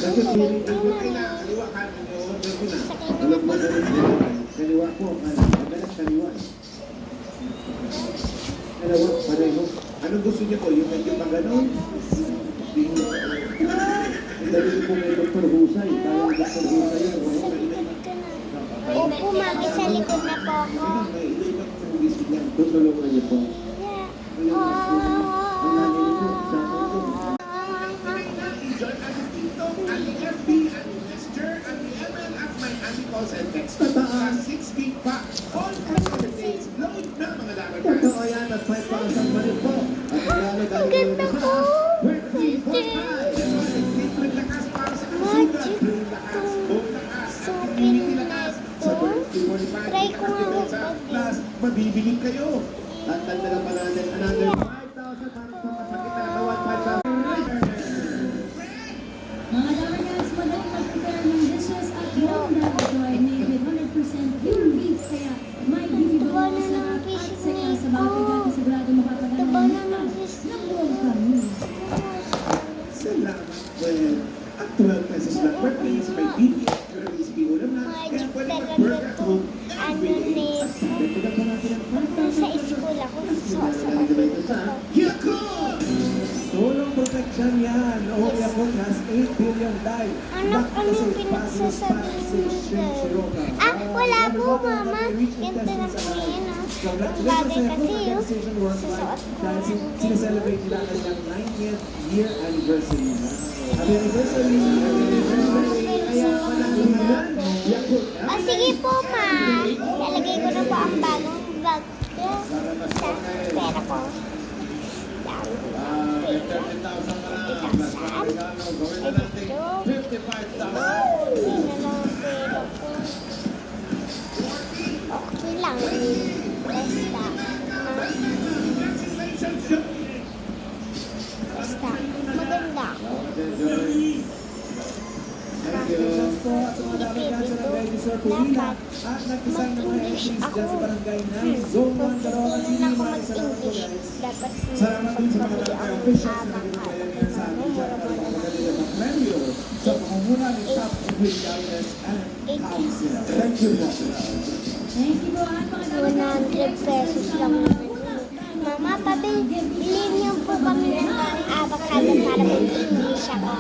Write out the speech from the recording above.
Kasi piling ang ay na, kaliwa ka, order ko na. Alam mo, kaliwa po, madalas kaliwa. Kaliwa, pareho. Anong gusto niyo po? Yung medyo pang ganon? Ang dali po may Dr. Husay. Parang Dr. Husay yun. Opo, mami, sa likod na po ako. Tutulungan niyo po. Totoo yan, at 5,000 pa rin po. At regalo Ang ganda po. Try ko nga Plus, mabibili kayo. At dagdagan pa natin another 5,000 para sa masakit na katawan, 5,000. Mga Dabarkans, madaling mag-prepare ng dishes at home laboratory made with 100% pure beef. Kaya may beefy bonus na at saya sa bawat pagkati sigurado makapagana ng lakas ng buong kami. Salamat, well, at 12 pesos lang per piece, may beefy extra crispy ulam na. Kaya pwede mag-work at home every day. Dagdagan pa natin ang 5,000. Sa school ako, Yakult! Tulong protection yan. O Yakult has 8 billion life. Anong pinagsasabihin mo? Wala po, mama. Ganito na po yun, bagay kasi yun. Susuot ko. Sineselebrate nila kanilang 90th year anniversary na. Happy anniversary! Kaya pananggihan, Yakult. Sige po, ma. Lalagay ko na po ang bagong bag sa pera ko. Okay lang. Basta maganda ako. At nagkasang ng mga MPs dyan sa barangay 9, Zone 1, Caloocan City, maraming salamat po guys. Salamat din sa mga barangay officials na naging ngayon sa atin dyan para makapagaling ng premyo sa pangunguna ni Top With Guidance and Council. Thank you po. Thank you po at mga Dabarkans. 100 pesos lang naman yun. Mama, pabili niyo po kami ng avocado para mag-English ako.